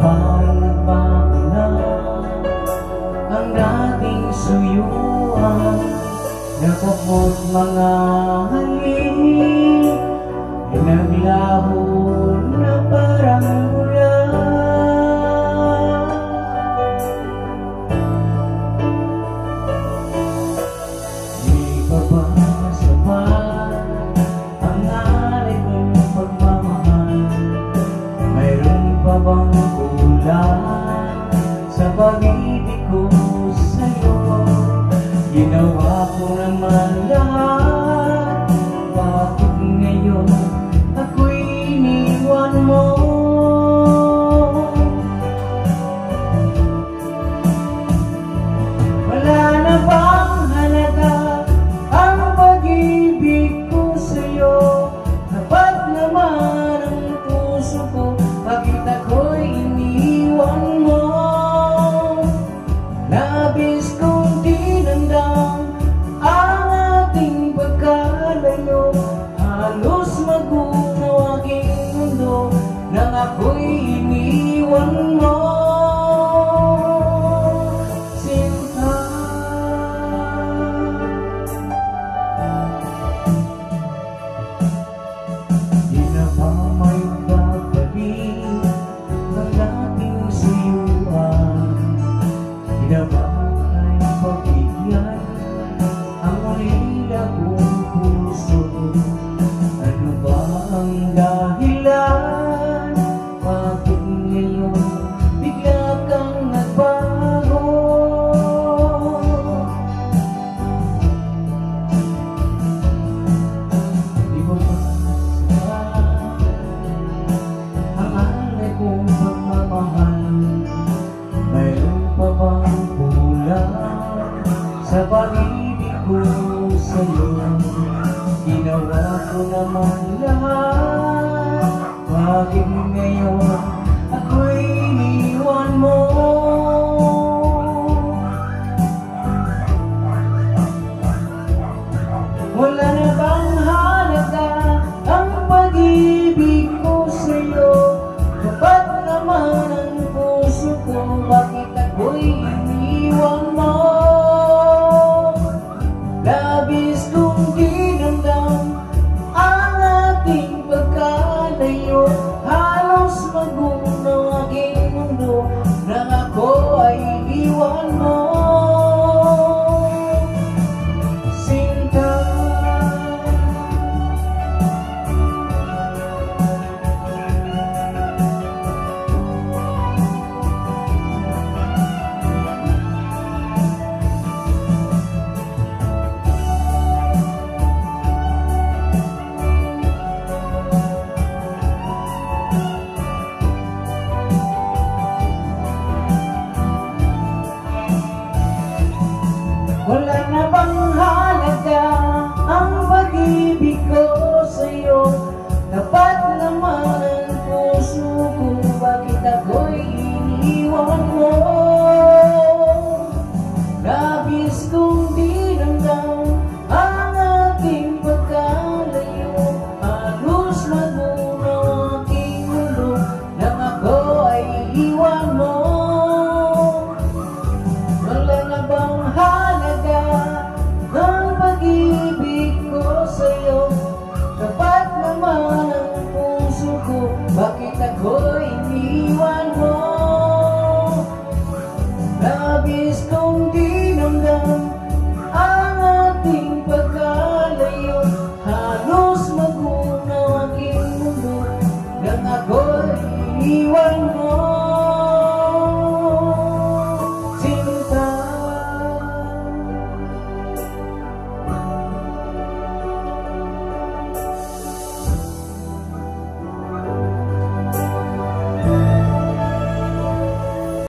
parang nagbago na ang dating suyuan. Nakapot mga halik, naglaho na parang mula. Di pa ba sapat ang alay mong pagmamahal? Mayroon pa bang kulang sa pag-ibig ko sa'yo? Ginawa ko naman lahat, bakit ngayon ako'y iniwan mo? Wala na bang halaga ang pag-ibig ko sa'yo? Dapat naman ang puso ko, bakit ako'y iniwan mo? Labis kong dinamdam ang ating pagkalayo, halos magunaw aking mundo nang ako'y iniwan mo. Sinta, di na ba may babalik ang dating siyuan? Di na ba ay pabigyan ang ulila kong puso? Ano ba ang dahilan? Bakit ngayon bigla kang nagbago? Di ba sapat ang alay kong pagmamahal? Mayroon pa bang kulang sa pag-ibig ko sa'yo? Ginawa ko naman lahat, bakit ngayon ako'y iniwan mo? Wala na bang halaga ang pag-ibig ko sa'yo? Dapat naman ang puso ko, bakit ako'y iniwan mo? Labis kong dinamdam ang ating pagkalayo, halos magunaw aking mundo nang ako ay iwan mo. Sinta, wala na bang halaga ang pag-ibig ko sa'yo? Dapat naman ang puso ko, bakit ako'y iniwan mo? Labis kong dinamdam ang ating pagkalayo, halos magunaw aking mundo nang ako ay iwan mo. Wala na bang halaga ang pag-ibig ko sa'yo? Dapat naman ang puso ko, bakit ako'y iniwan mo? Labis kong dinamdam